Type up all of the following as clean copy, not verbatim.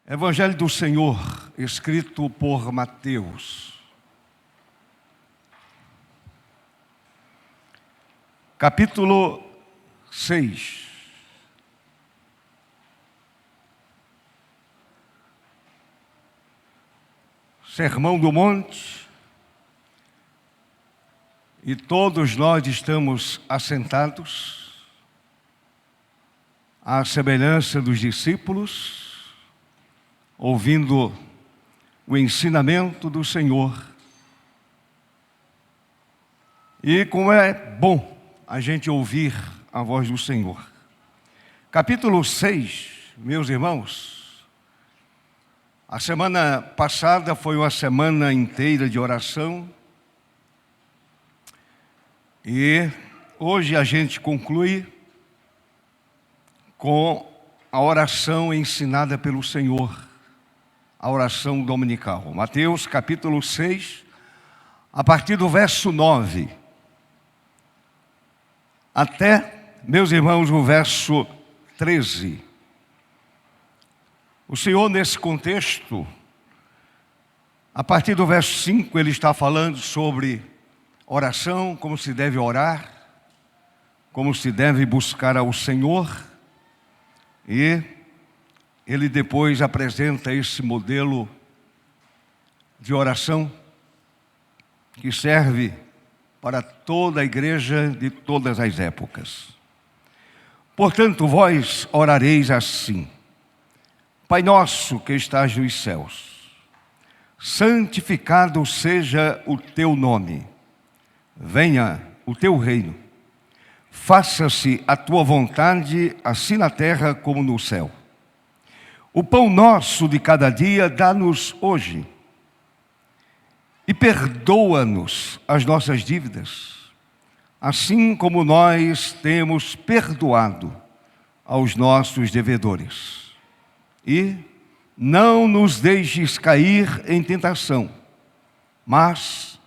Evangelho do Senhor, escrito por Mateus. Capítulo 6. Sermão do Monte. E todos nós estamos assentados, à semelhança dos discípulos, ouvindo o ensinamento do Senhor. E como é bom a gente ouvir a voz do Senhor. Capítulo 6, meus irmãos. A semana passada foi uma semana inteira de oração. E hoje a gente conclui com a oração ensinada pelo Senhor. A oração dominical. Mateus capítulo 6, a partir do verso 9. Até, meus irmãos, o verso 13. O Senhor, nesse contexto, a partir do verso 5, Ele está falando sobre oração, como se deve orar, como se deve buscar ao Senhor, e Ele depois apresenta esse modelo de oração que serve para toda a igreja de todas as épocas. Portanto, vós orareis assim: Pai nosso que estás nos céus, santificado seja o teu nome. Venha o teu reino. Faça-se a tua vontade, assim na terra como no céu. O pão nosso de cada dia dá-nos hoje. E perdoa-nos as nossas dívidas, assim como nós temos perdoado aos nossos devedores. E não nos deixes cair em tentação, mas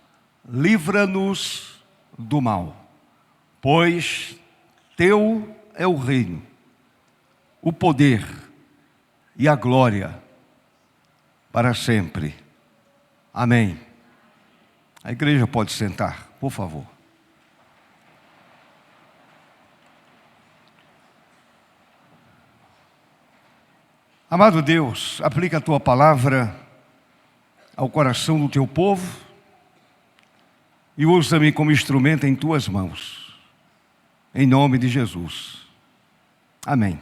livra-nos do mal. Pois teu é o reino, o poder e a glória para sempre. Amém. A igreja pode sentar, por favor. Amado Deus, aplica a tua palavra ao coração do teu povo e usa-me como instrumento em tuas mãos. Em nome de Jesus. Amém.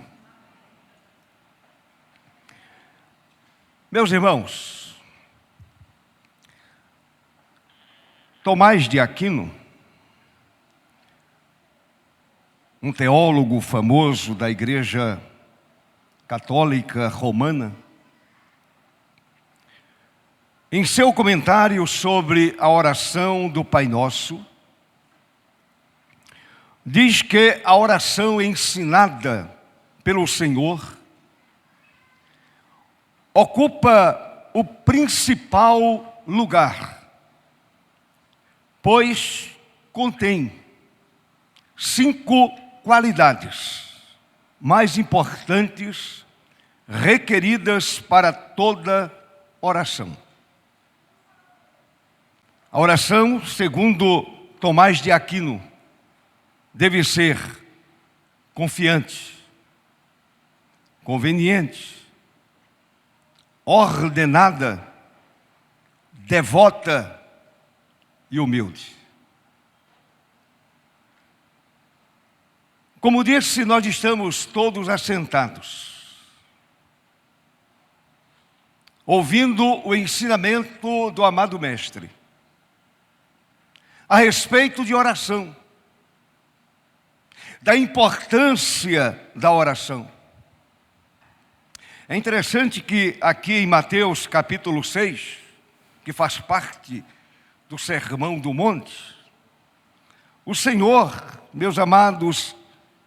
Meus irmãos, Tomás de Aquino, um teólogo famoso da Igreja Católica Romana, em seu comentário sobre a oração do Pai Nosso, diz que a oração ensinada pelo Senhor ocupa o principal lugar, pois contém 5 qualidades mais importantes requeridas para toda oração. A oração, segundo Tomás de Aquino, deve ser confiante, conveniente, ordenada, devota e humilde. Como disse, nós estamos todos assentados, ouvindo o ensinamento do amado Mestre a respeito de oração, da importância da oração. É interessante que aqui em Mateus capítulo 6, que faz parte do Sermão do Monte, o Senhor, meus amados,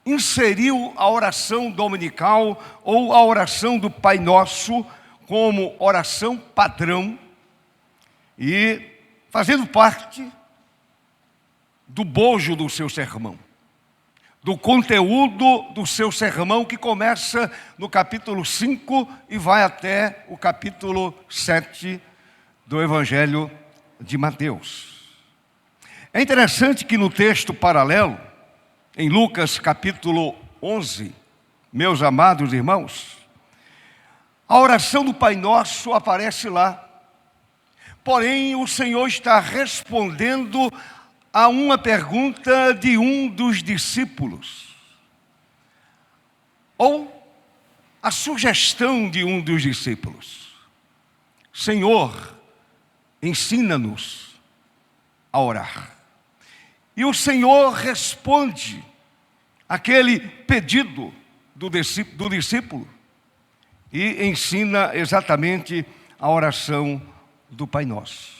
inseriu a oração dominical ou a oração do Pai Nosso como oração padrão e fazendo parte do bojo do seu sermão. do conteúdo do seu sermão, que começa no capítulo 5 e vai até o capítulo 7 do Evangelho de Mateus. É interessante que no texto paralelo, em Lucas capítulo 11, meus amados irmãos, a oração do Pai Nosso aparece lá. Porém, o Senhor está respondendo a uma pergunta de um dos discípulos, ou a sugestão de um dos discípulos: Senhor, ensina-nos a orar. E o Senhor responde aquele pedido do discípulo e ensina exatamente a oração do Pai Nosso.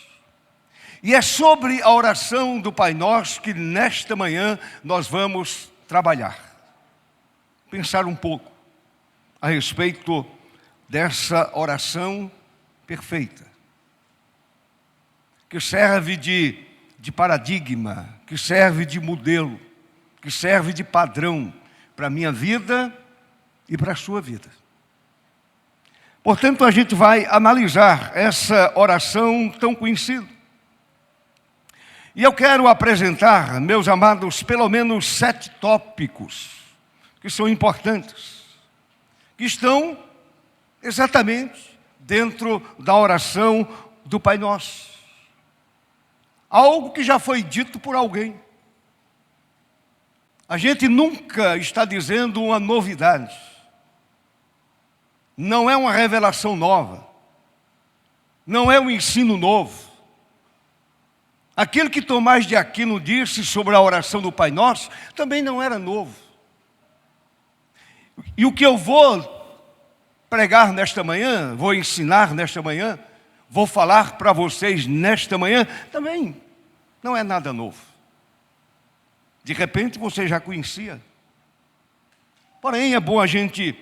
E é sobre a oração do Pai Nosso que nesta manhã nós vamos trabalhar. Pensar um pouco a respeito dessa oração perfeita, que serve de paradigma, que serve de modelo, que serve de padrão para a minha vida e para a sua vida. Portanto, a gente vai analisar essa oração tão conhecida. E eu quero apresentar, meus amados, pelo menos 7 tópicos que são importantes, que estão exatamente dentro da oração do Pai Nosso. Algo que já foi dito por alguém. A gente nunca está dizendo uma novidade. Não é uma revelação nova. Não é um ensino novo. Aquilo que Tomás de Aquino disse sobre a oração do Pai Nosso também não era novo. E o que eu vou pregar nesta manhã, vou ensinar nesta manhã, vou falar para vocês nesta manhã, também não é nada novo. De repente você já conhecia. Porém, é bom a gente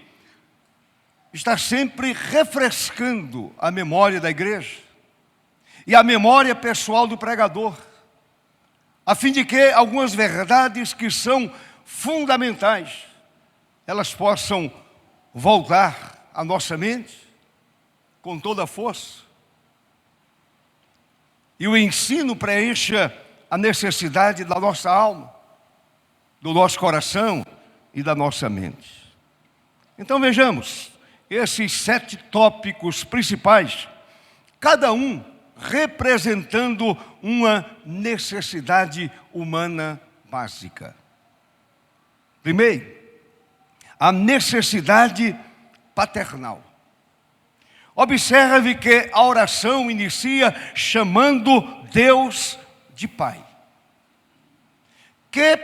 estar sempre refrescando a memória da igreja e a memória pessoal do pregador, a fim de que algumas verdades que são fundamentais, elas possam voltar à nossa mente com toda a força, e o ensino preencha a necessidade da nossa alma, do nosso coração e da nossa mente. Então vejamos esses 7 tópicos principais, cada um representando uma necessidade humana básica. Primeiro, a necessidade paternal. Observe que a oração inicia chamando Deus de Pai. Que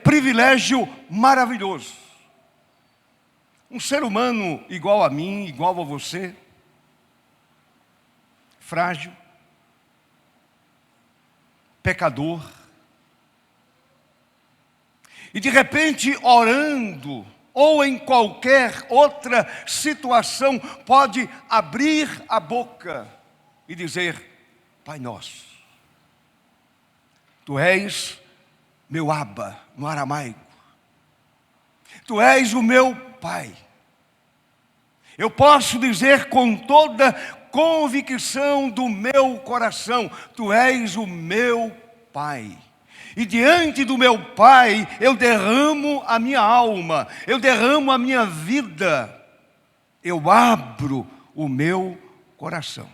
privilégio maravilhoso. Um ser humano igual a mim, igual a você, frágil, pecador, e de repente orando, ou em qualquer outra situação, pode abrir a boca e dizer: Pai Nosso, Tu és meu Abba, no aramaico, Tu és o meu Pai. Eu posso dizer com toda convicção do meu coração: Tu és o meu Pai. E diante do meu Pai, eu derramo a minha alma, eu derramo a minha vida, eu abro o meu coração.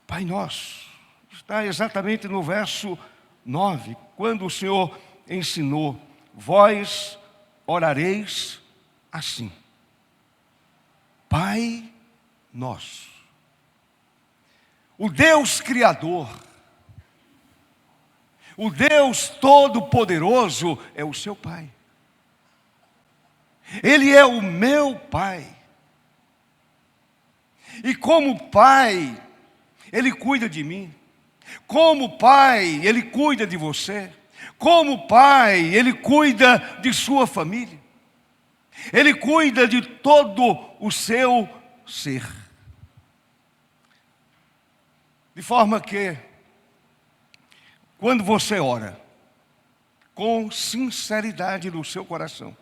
Pai Nosso está exatamente no verso 9, quando o Senhor ensinou: vós orareis assim: Pai Nosso. O Deus Criador, o Deus Todo-Poderoso é o seu Pai. Ele é o meu Pai. E como Pai, Ele cuida de mim. Como Pai, Ele cuida de você. Como Pai, Ele cuida de sua família. Ele cuida de todo o seu ser. De forma que, quando você ora, com sinceridade no seu coração.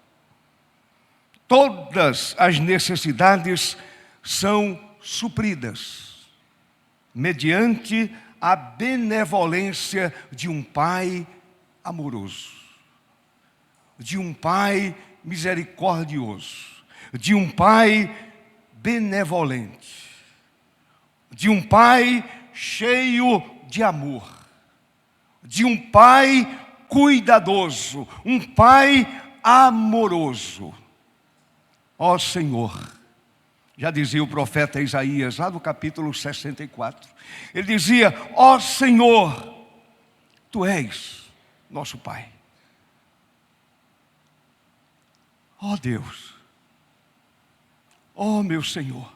Todas as necessidades são supridas mediante a benevolência de um Pai amoroso, de um Pai misericordioso, de um Pai benevolente, de um Pai cheio de amor, de um Pai cuidadoso, um Pai amoroso. Ó Senhor, já dizia o profeta Isaías, lá no capítulo 64, ele dizia: ó Senhor, Tu és nosso Pai. Ó Deus, ó meu Senhor,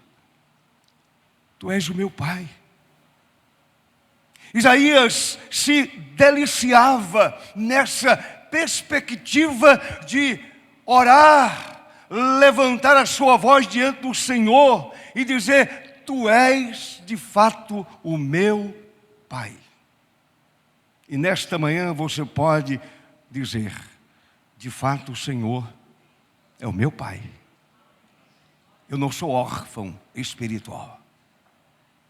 Tu és o meu Pai. Isaías se deliciava nessa perspectiva de orar, levantar a sua voz diante do Senhor e dizer: Tu és de fato o meu Pai. E nesta manhã você pode dizer: de fato o Senhor é o meu Pai. Eu não sou órfão espiritual.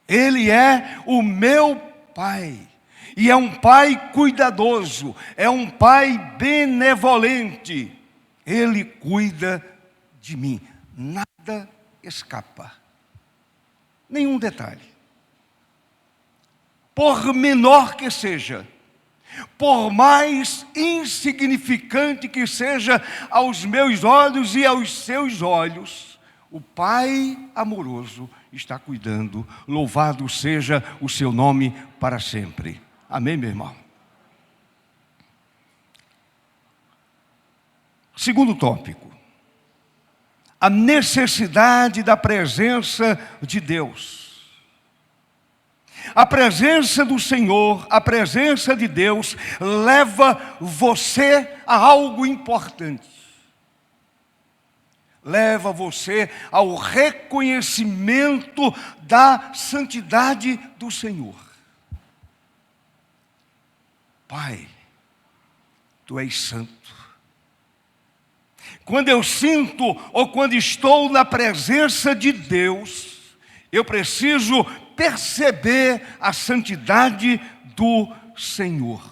Ele é o meu Pai. E é um Pai cuidadoso, é um Pai benevolente. Ele cuida de mim. Nada escapa. Nenhum detalhe. Por menor que seja, por mais insignificante que seja aos meus olhos e aos seus olhos, o Pai amoroso está cuidando. Louvado seja o seu nome para sempre. Amém, meu irmão? Segundo tópico: a necessidade da presença de Deus. A presença do Senhor, a presença de Deus, leva você a algo importante. Leva você ao reconhecimento da santidade do Senhor. Pai, Tu és santo. Quando eu sinto ou quando estou na presença de Deus, eu preciso perceber a santidade do Senhor.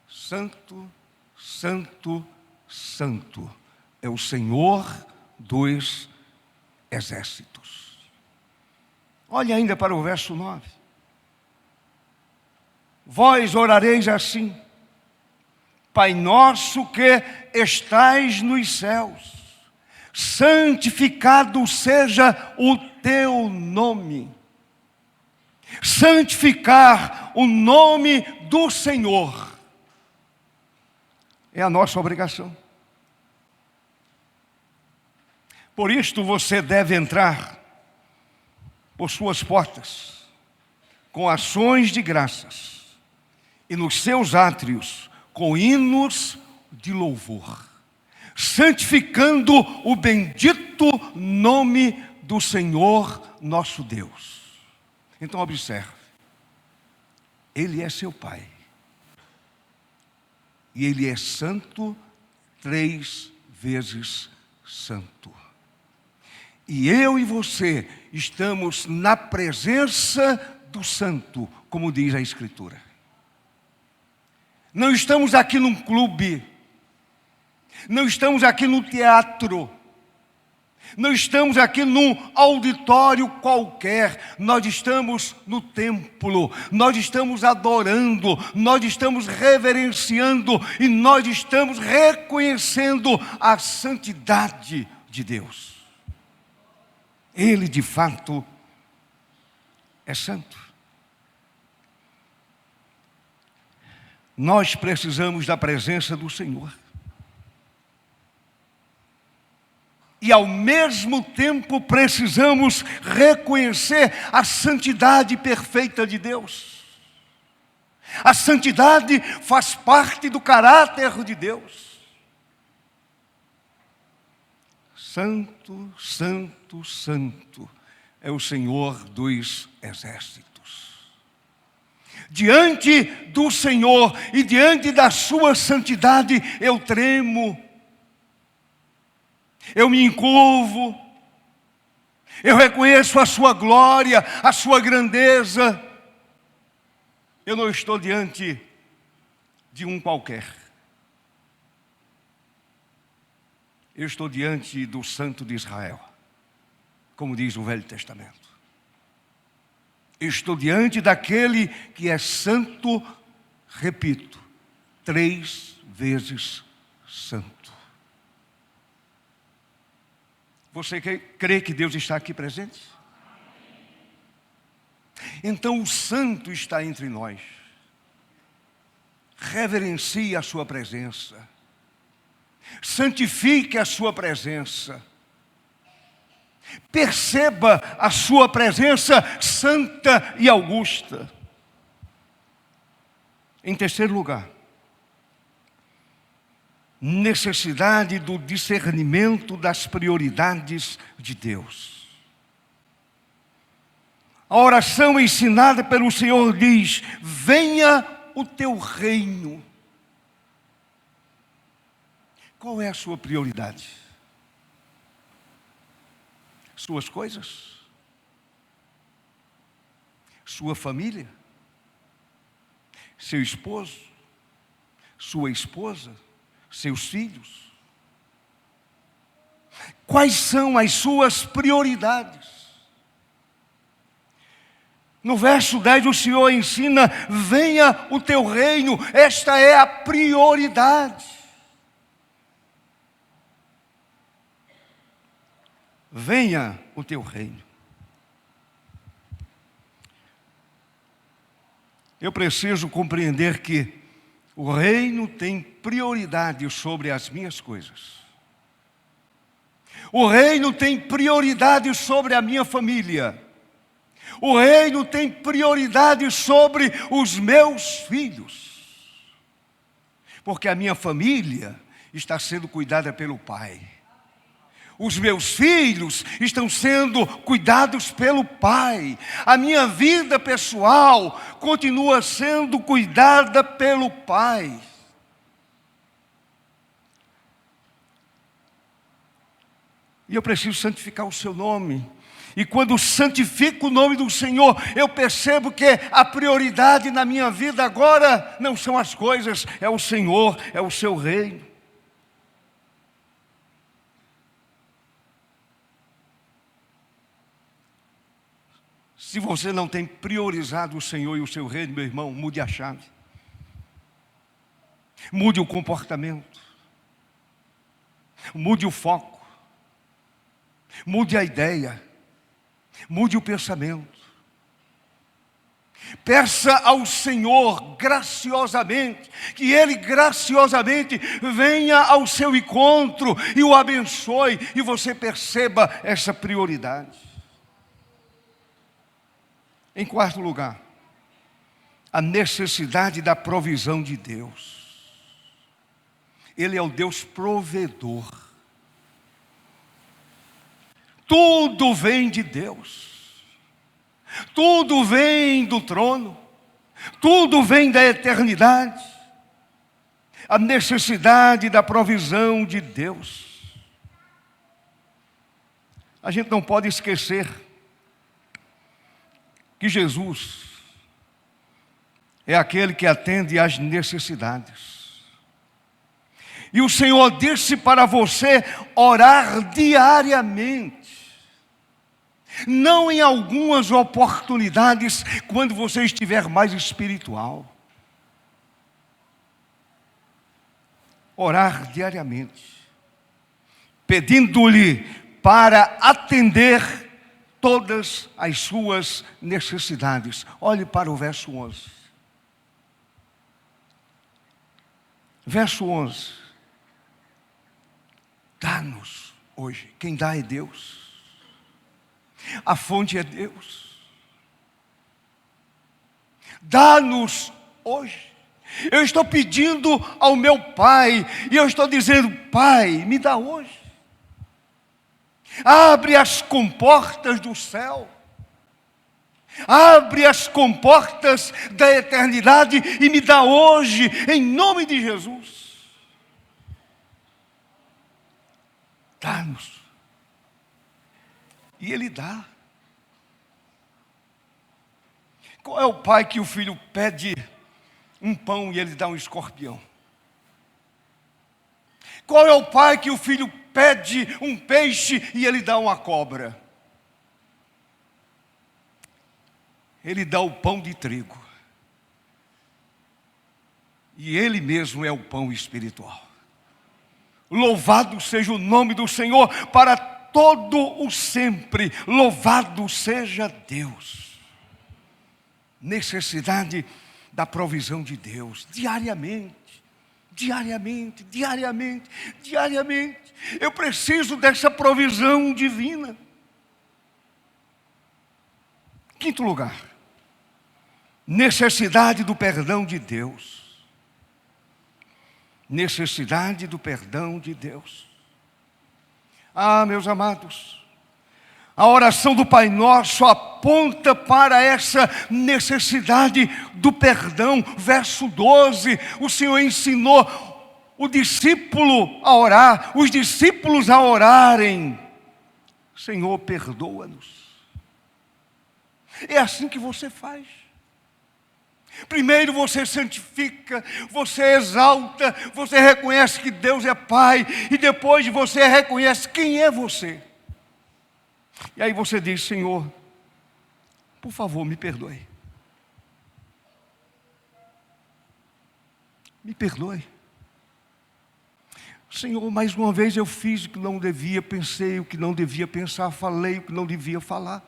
Santo, santo, santo é o Senhor dos exércitos. Olha ainda para o verso 9. Vós orareis assim: Pai nosso que estais nos céus, santificado seja o Teu nome. Santificar o nome do Senhor é a nossa obrigação. Por isto você deve entrar por suas portas com ações de graças e nos seus átrios com hinos de louvor, santificando o bendito nome do Senhor nosso Deus. Então observe, Ele é seu Pai, e Ele é santo, 3 vezes santo. E eu e você estamos na presença do Santo, como diz a Escritura. Não estamos aqui num clube, não estamos aqui no teatro, não estamos aqui num auditório qualquer, nós estamos no templo, nós estamos adorando, nós estamos reverenciando e nós estamos reconhecendo a santidade de Deus. Ele de fato é santo. Nós precisamos da presença do Senhor. E ao mesmo tempo precisamos reconhecer a santidade perfeita de Deus. A santidade faz parte do caráter de Deus. Santo, santo, santo é o Senhor dos exércitos. Diante do Senhor e diante da sua santidade, eu tremo, eu me encurvo, eu reconheço a sua glória, a sua grandeza. Eu não estou diante de um qualquer. Eu estou diante do Santo de Israel, como diz o Velho Testamento. Eu estou diante daquele que é santo, repito, 3 vezes santo. Você crê que Deus está aqui presente? Então o santo está entre nós. Reverencie a sua presença. Santifique a sua presença. Perceba a sua presença santa e augusta. Em terceiro lugar, necessidade do discernimento das prioridades de Deus. A oração ensinada pelo Senhor diz: venha o teu reino. Qual é a sua prioridade? Suas coisas? Sua família? Seu esposo? Sua esposa? Seus filhos? Quais são as suas prioridades? No verso 10 o Senhor ensina: venha o teu reino. Esta é a prioridade. Venha o teu reino. Eu preciso compreender que o reino tem prioridade sobre as minhas coisas. O reino tem prioridade sobre a minha família. O reino tem prioridade sobre os meus filhos. Porque a minha família está sendo cuidada pelo Pai. Os meus filhos estão sendo cuidados pelo Pai. A minha vida pessoal continua sendo cuidada pelo Pai. E eu preciso santificar o seu nome. E quando santifico o nome do Senhor, eu percebo que a prioridade na minha vida agora não são as coisas, é o Senhor, é o seu reino. Se você não tem priorizado o Senhor e o seu reino, meu irmão, mude a chave. Mude o comportamento. Mude o foco. Mude a ideia. Mude o pensamento. Peça ao Senhor graciosamente, que Ele graciosamente venha ao seu encontro e o abençoe, e você perceba essa prioridade. Em quarto lugar, a necessidade da provisão de Deus. Ele é o Deus provedor. Tudo vem de Deus. Tudo vem do trono. Tudo vem da eternidade. A necessidade da provisão de Deus. A gente não pode esquecer que Jesus é aquele que atende às necessidades. E o Senhor disse para você orar diariamente. Não em algumas oportunidades, quando você estiver mais espiritual. Orar diariamente, pedindo-lhe para atender todas as suas necessidades. Olhe para o verso 11. Verso 11. Dá-nos hoje. Quem dá é Deus. A fonte é Deus. Dá-nos hoje. Eu estou pedindo ao meu Pai, e eu estou dizendo: Pai, me dá hoje. Abre as comportas do céu. Abre as comportas da eternidade e me dá hoje, em nome de Jesus. Dá-nos. E Ele dá. Qual é o pai que o filho pede um pão e ele dá um escorpião? Qual é o pai que o filho pede um peixe e ele dá uma cobra? Ele dá o pão de trigo. E Ele mesmo é o pão espiritual. Louvado seja o nome do Senhor para todo o sempre. Louvado seja Deus. Necessidade da provisão de Deus, diariamente. Eu preciso dessa provisão divina. Quinto lugar, necessidade do perdão de Deus. Necessidade do perdão de Deus. Ah, meus amados, a oração do Pai Nosso aponta para essa necessidade do perdão. Verso 12, o Senhor ensinou o discípulo a orar, os discípulos a orarem: Senhor, perdoa-nos. É assim que você faz. Primeiro você santifica, você exalta, você reconhece que Deus é Pai, e depois você reconhece quem é você. E aí você diz: Senhor, por favor, me perdoe. Me perdoe. Senhor, mais uma vez eu fiz o que não devia, pensei o que não devia pensar, falei o que não devia falar.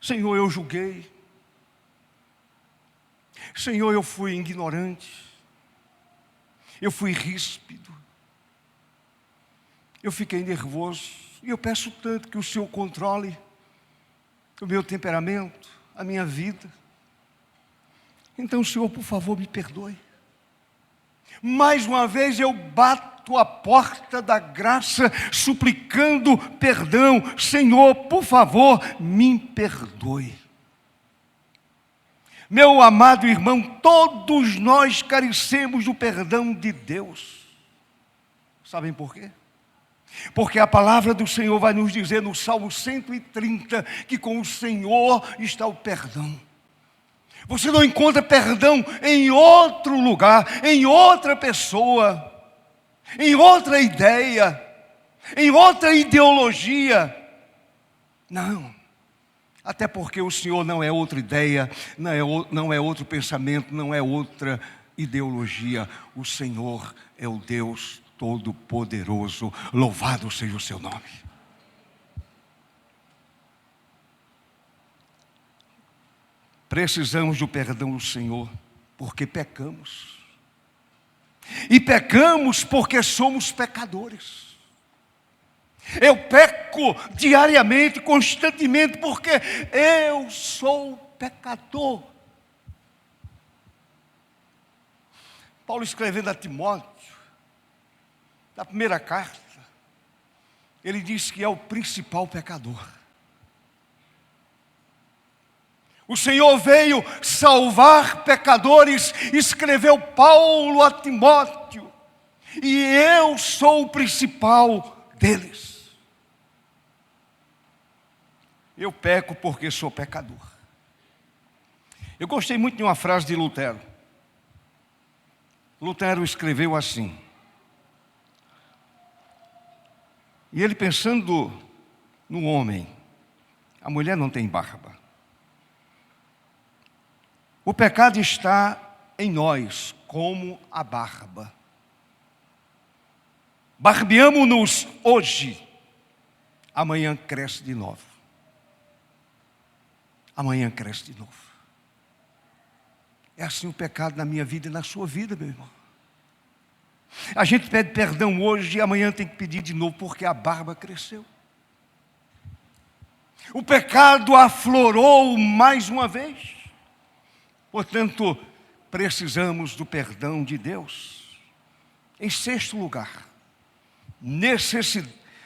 Senhor, eu julguei. Senhor, eu fui ignorante. Eu fui ríspido. Eu fiquei nervoso. E eu peço tanto que o Senhor controle o meu temperamento, a minha vida. Então, Senhor, por favor, me perdoe. Mais uma vez eu bato a porta da graça, suplicando perdão. Senhor, por favor, me perdoe. Meu amado irmão, todos nós carecemos do perdão de Deus. Sabem por quê? Porque a palavra do Senhor vai nos dizer no Salmo 130 que com o Senhor está o perdão. Você não encontra perdão em outro lugar, em outra pessoa, em outra ideia, em outra ideologia. Não. Até porque o Senhor não é outra ideia, não é outro pensamento, não é outra ideologia. O Senhor é o Deus Todo-Poderoso. Louvado seja o seu nome. Precisamos do perdão do Senhor, porque pecamos. E pecamos porque somos pecadores. Eu peco diariamente, constantemente, porque eu sou pecador. Paulo escrevendo a Timóteo, na primeira carta, ele diz que é o principal pecador. O Senhor veio salvar pecadores, escreveu Paulo a Timóteo, e eu sou o principal deles. Eu peco porque sou pecador. Eu gostei muito de uma frase de Lutero. Lutero escreveu assim, e ele pensando no homem: a mulher não tem barba. O pecado está em nós, como a barba. Barbeamo-nos hoje, amanhã cresce de novo. Amanhã cresce de novo. É assim o pecado na minha vida e na sua vida, meu irmão. A gente pede perdão hoje e amanhã tem que pedir de novo, porque a barba cresceu. O pecado aflorou mais uma vez. Portanto, precisamos do perdão de Deus. Em sexto lugar,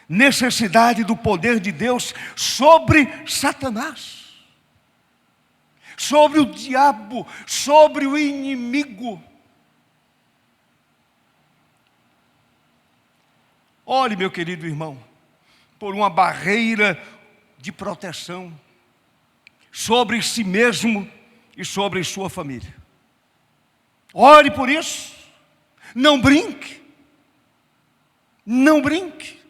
necessidade do poder de Deus sobre Satanás, sobre o diabo, sobre o inimigo. Ore, meu querido irmão, por uma barreira de proteção sobre si mesmo e sobre sua família. Ore por isso. Não brinque. Não brinque.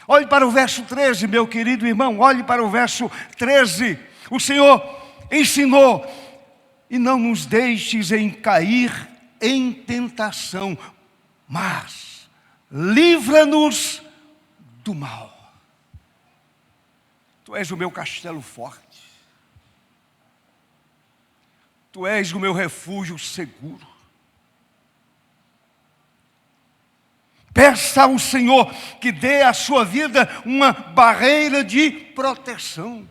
Olhe para o verso 13, meu querido irmão. Olhe para o verso 13. O Senhor ensinou: e não nos deixes em cair em tentação, mas livra-nos do mal. Tu és o meu castelo forte. Tu és o meu refúgio seguro. Peça ao Senhor que dê à sua vida uma barreira de proteção.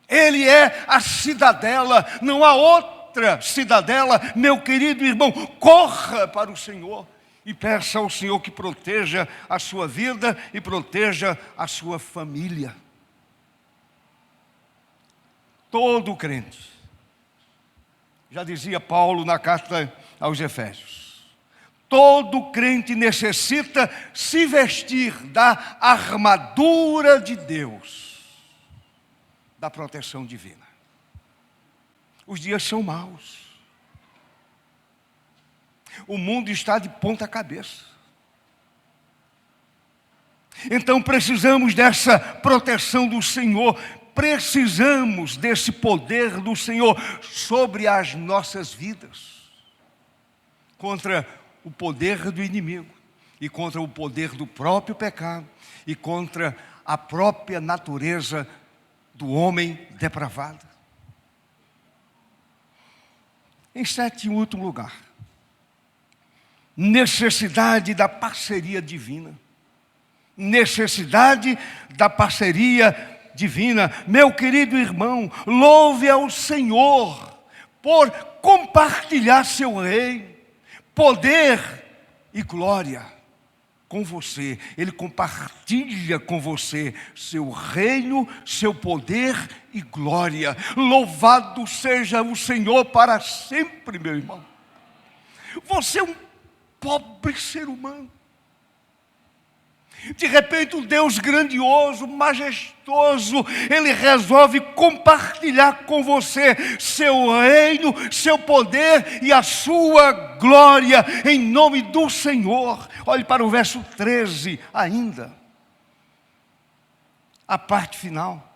Ele é a cidadela, não há outra cidadela. Meu querido irmão, corra para o Senhor e peça ao Senhor que proteja a sua vida e proteja a sua família. Todo crente, já dizia Paulo na carta aos Efésios, todo crente necessita se vestir da armadura de Deus, da proteção divina. Os dias são maus. O mundo está de ponta cabeça. Então precisamos dessa proteção do Senhor. Precisamos desse poder do Senhor sobre as nossas vidas, contra o poder do inimigo, e contra o poder do próprio pecado, e contra a própria natureza do homem depravado. Em sétimo e último lugar, necessidade da parceria divina. Necessidade da parceria divina. Meu querido irmão, louve ao Senhor por compartilhar seu reino, poder e glória com você. Ele compartilha com você seu reino, seu poder e glória. Louvado seja o Senhor para sempre, meu irmão. Você é um pobre ser humano. De repente, um Deus grandioso, majestoso, Ele resolve compartilhar com você seu reino, seu poder e a sua glória, em nome do Senhor. Olhe para o verso 13 ainda, a parte final.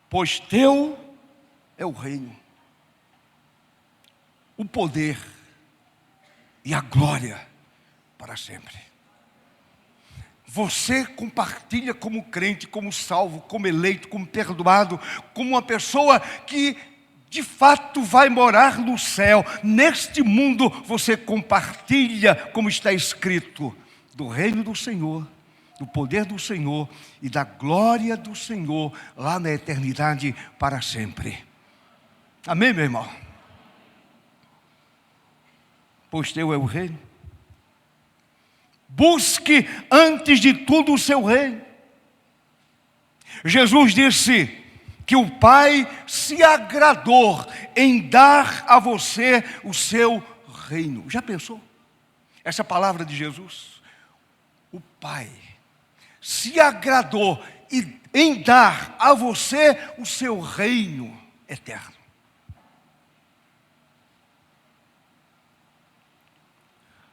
Pois teu é o reino, o poder e a glória para sempre. Você compartilha como crente, como salvo, como eleito, como perdoado, como uma pessoa que de fato vai morar no céu. Neste mundo você compartilha, como está escrito, do reino do Senhor, do poder do Senhor e da glória do Senhor lá na eternidade para sempre. Amém, meu irmão? Pois teu é o reino. Busque antes de tudo o seu reino. Jesus disse que o Pai se agradou em dar a você o seu reino. Já pensou? Essa palavra de Jesus. O Pai se agradou em dar a você o seu reino eterno.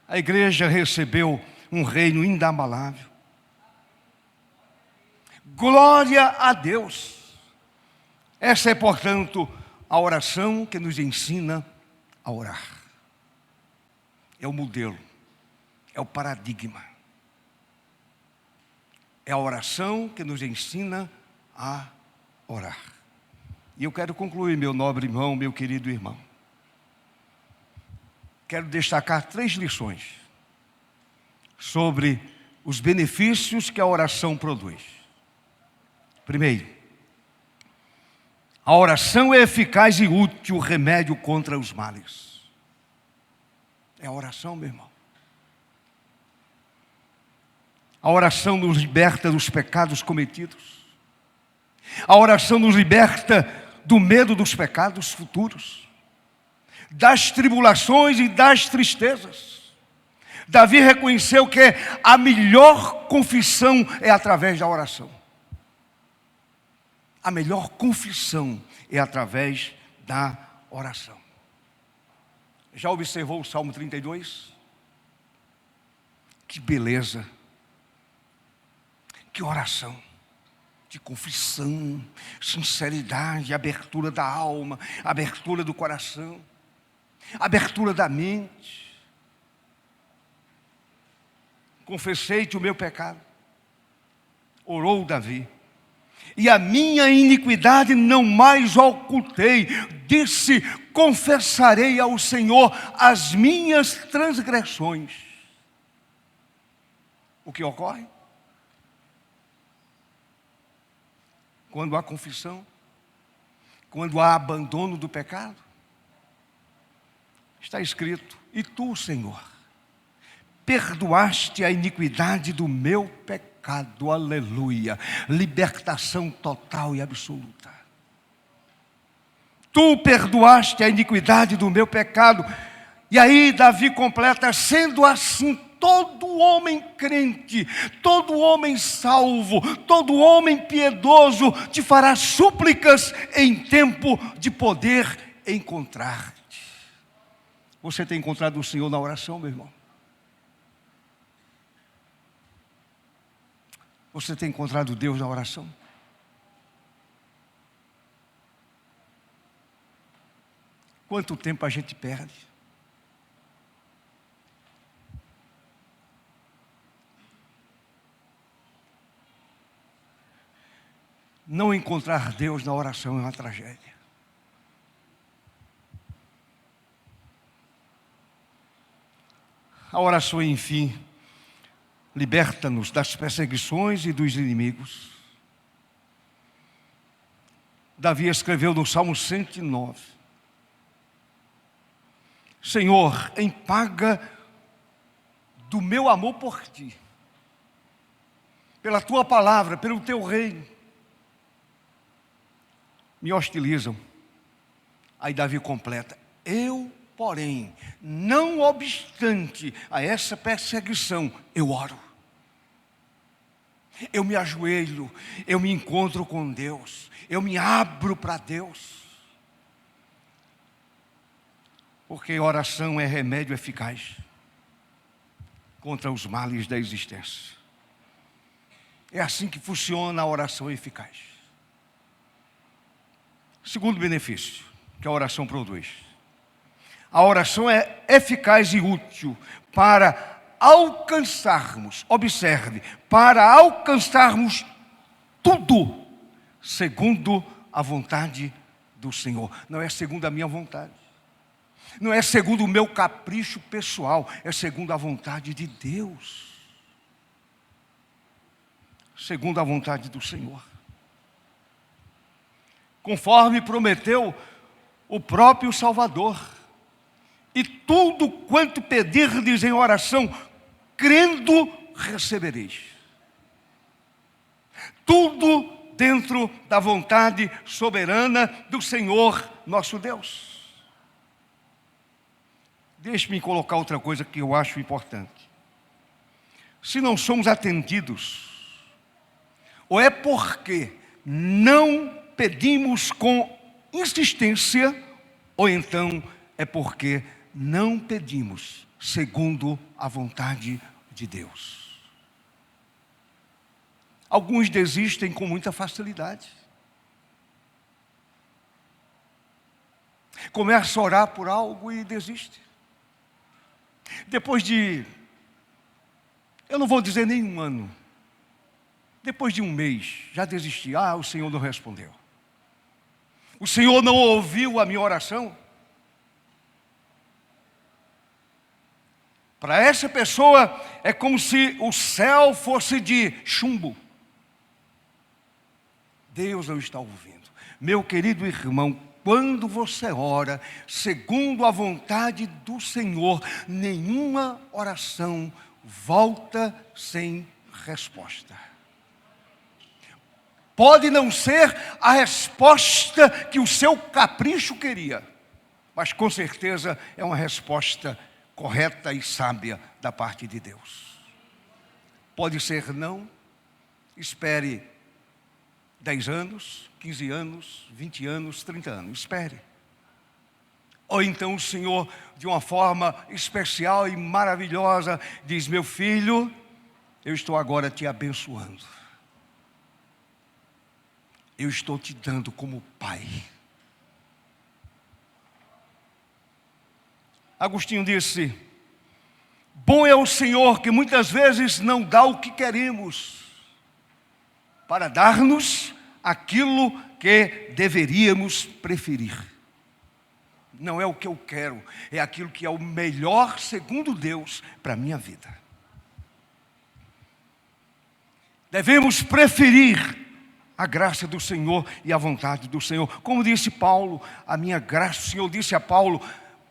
A igreja recebeu um reino inabalável. Glória a Deus. Essa é, portanto, a oração que nos ensina a orar. É o modelo, é o paradigma. É a oração que nos ensina a orar. E eu quero concluir, meu nobre irmão, meu querido irmão. Quero destacar 3 lições sobre os benefícios que a oração produz. Primeiro, a oração é eficaz e útil remédio contra os males. É a oração, meu irmão. A oração nos liberta dos pecados cometidos. A oração nos liberta do medo dos pecados futuros, das tribulações e das tristezas. Davi reconheceu que a melhor confissão é através da oração. A melhor confissão é através da oração. Já observou o Salmo 32? Que beleza! Que oração! De confissão, sinceridade, abertura da alma, abertura do coração, abertura da mente. Confessei-te o meu pecado, orou Davi, e a minha iniquidade não mais ocultei. Disse: confessarei ao Senhor as minhas transgressões. O que ocorre? Quando há confissão, quando há abandono do pecado, está escrito: e tu, Senhor, perdoaste a iniquidade do meu pecado. Aleluia. Libertação total e absoluta. Tu perdoaste a iniquidade do meu pecado. E aí Davi completa: sendo assim, todo homem crente, todo homem salvo, todo homem piedoso te fará súplicas em tempo de poder encontrar-te. Você tem encontrado o Senhor na oração, meu irmão? Você tem encontrado Deus na oração? Quanto tempo a gente perde? Não encontrar Deus na oração é uma tragédia. A oração, enfim, liberta-nos das perseguições e dos inimigos. Davi escreveu no Salmo 109: Senhor, em paga do meu amor por ti, pela tua palavra, pelo teu reino, me hostilizam. Aí Davi completa: eu, porém, não obstante a essa perseguição, eu oro. Eu me ajoelho, eu me encontro com Deus, eu me abro para Deus. Porque oração é remédio eficaz contra os males da existência. É assim que funciona a oração eficaz. Segundo benefício que a oração produz: a oração é eficaz e útil para alcançarmos, observe, para alcançarmos tudo segundo a vontade do Senhor. Não é segundo a minha vontade, não é segundo o meu capricho pessoal, é segundo a vontade de Deus, segundo a vontade do Senhor, conforme prometeu o próprio Salvador. E tudo quanto pedirdes em oração, crendo, recebereis. Tudo dentro da vontade soberana do Senhor nosso Deus. Deixe-me colocar outra coisa que eu acho importante. Se não somos atendidos, ou é porque não pedimos com insistência, ou então é porque não pedimos segundo a vontade de Deus. Alguns desistem com muita facilidade. Começa a orar por algo e desiste. Depois de, eu não vou dizer nem um ano, depois de um mês, já desisti. O Senhor não respondeu. O Senhor não ouviu a minha oração. Para essa pessoa é como se o céu fosse de chumbo. Deus não está ouvindo. Meu querido irmão, quando você ora segundo a vontade do Senhor, nenhuma oração volta sem resposta. Pode não ser a resposta que o seu capricho queria, mas com certeza é uma resposta correta e sábia da parte de Deus. Pode ser não, espere 10 anos, 15 anos, 20 anos, 30 anos, espere. Ou então o Senhor, de uma forma especial e maravilhosa, diz: meu filho, eu estou agora te abençoando. Eu estou te dando como pai. Agostinho disse: bom é o Senhor que muitas vezes não dá o que queremos, para dar-nos aquilo que deveríamos preferir. Não é o que eu quero, é aquilo que é o melhor, segundo Deus, para a minha vida. Devemos preferir a graça do Senhor e a vontade do Senhor. Como disse Paulo, a minha graça, o Senhor disse a Paulo: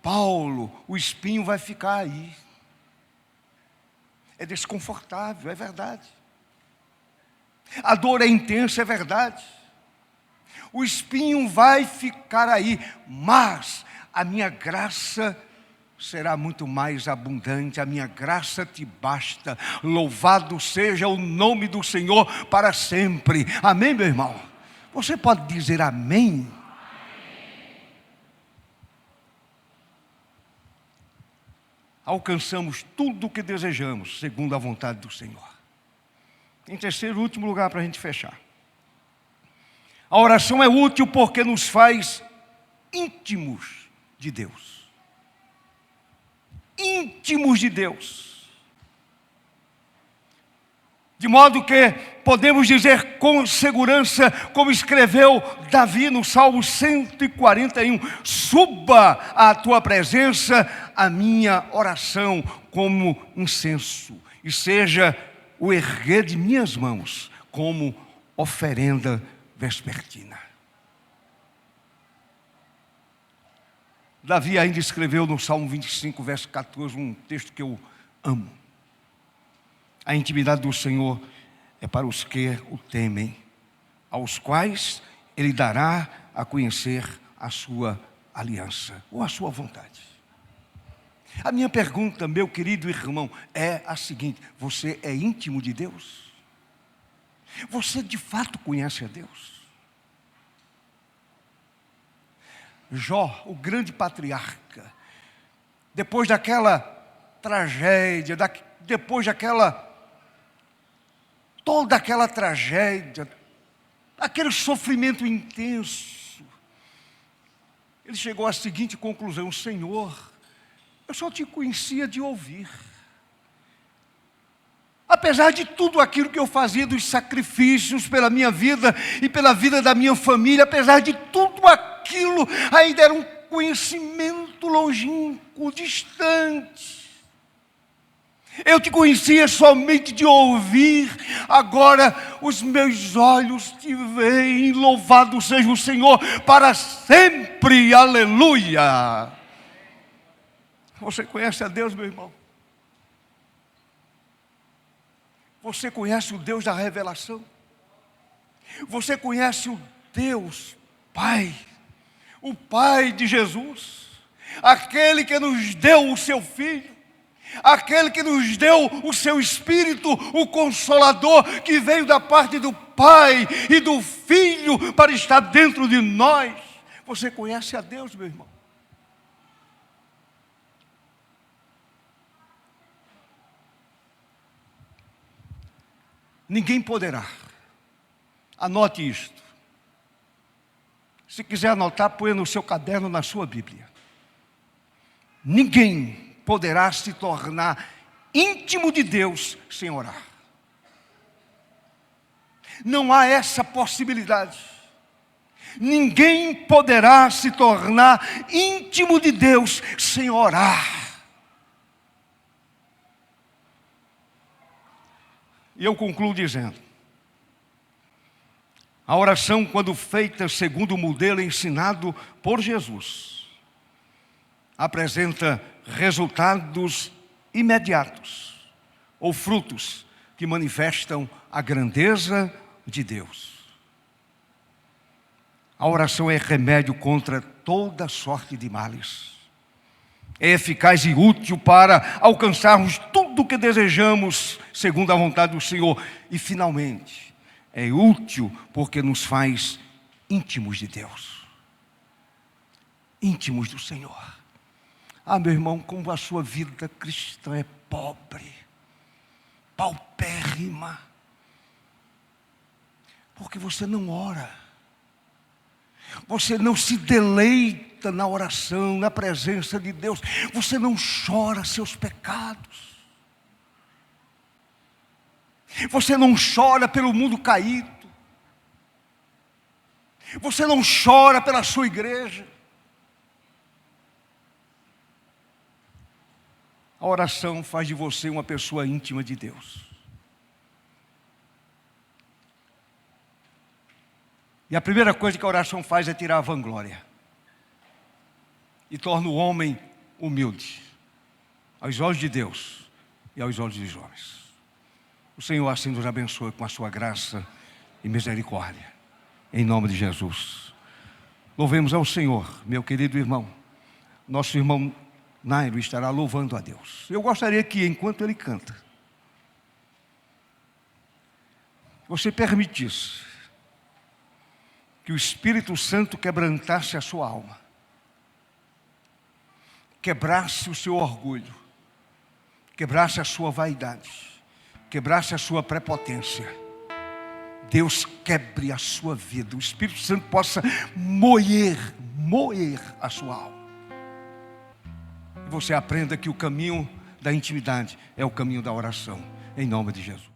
Paulo, o espinho vai ficar aí. É desconfortável, é verdade. A dor é intensa, é verdade. O espinho vai ficar aí, mas a minha graça será muito mais abundante, a minha graça te basta. Louvado seja o nome do Senhor para sempre. Amém, meu irmão? Você pode dizer amém? Alcançamos tudo o que desejamos, segundo a vontade do Senhor. Em terceiro e último lugar, para a gente fechar, a oração é útil porque nos faz íntimos de Deus. Íntimos de Deus. De modo que podemos dizer com segurança, como escreveu Davi no Salmo 141, suba à tua presença a minha oração como incenso, e seja o erguer de minhas mãos como oferenda vespertina. Davi ainda escreveu no Salmo 25, verso 14, um texto que eu amo. A intimidade do Senhor é para os que o temem, aos quais Ele dará a conhecer a sua aliança, ou a sua vontade. A minha pergunta, meu querido irmão, é a seguinte: você é íntimo de Deus? Você de fato conhece a Deus? Jó, o grande patriarca, depois daquela tragédia, toda aquela tragédia, aquele sofrimento intenso, ele chegou à seguinte conclusão: Senhor, eu só te conhecia de ouvir. Apesar de tudo aquilo que eu fazia, dos sacrifícios pela minha vida e pela vida da minha família, apesar de tudo aquilo, ainda era um conhecimento longínquo, distante. Eu te conhecia somente de ouvir, agora os meus olhos te veem. Louvado seja o Senhor para sempre, aleluia. Você conhece a Deus, meu irmão? Você conhece o Deus da revelação? Você conhece o Deus Pai, o Pai de Jesus, aquele que nos deu o seu Filho, aquele que nos deu o seu Espírito, o Consolador, que veio da parte do Pai e do Filho para estar dentro de nós. Você conhece a Deus, meu irmão? Ninguém poderá. Anote isto. Se quiser anotar, põe no seu caderno, na sua Bíblia. Ninguém poderá se tornar íntimo de Deus sem orar. Não há essa possibilidade. Ninguém poderá se tornar íntimo de Deus sem orar. E eu concluo dizendo: a oração, quando feita segundo o modelo ensinado por Jesus, apresenta resultados imediatos, ou frutos que manifestam a grandeza de Deus. A oração é remédio contra toda sorte de males. É eficaz e útil para alcançarmos tudo o que desejamos, segundo a vontade do Senhor. E, finalmente, é útil porque nos faz íntimos de Deus, íntimos do Senhor. Ah, meu irmão, como a sua vida cristã é pobre, paupérrima, porque você não ora, você não se deleita na oração, na presença de Deus, você não chora seus pecados, você não chora pelo mundo caído, você não chora pela sua igreja. A oração faz de você uma pessoa íntima de Deus. E a primeira coisa que a oração faz é tirar a vanglória. E torna o homem humilde, aos olhos de Deus e aos olhos dos homens. O Senhor assim nos abençoe com a sua graça e misericórdia. Em nome de Jesus. Louvemos ao Senhor, meu querido irmão. Nosso irmão Nairo estará louvando a Deus. Eu gostaria que, enquanto ele canta, você permitisse que o Espírito Santo quebrantasse a sua alma, quebrasse o seu orgulho, quebrasse a sua vaidade, quebrasse a sua prepotência. Deus quebre a sua vida, o Espírito Santo possa moer a sua alma. Você aprenda que o caminho da intimidade é o caminho da oração, em nome de Jesus.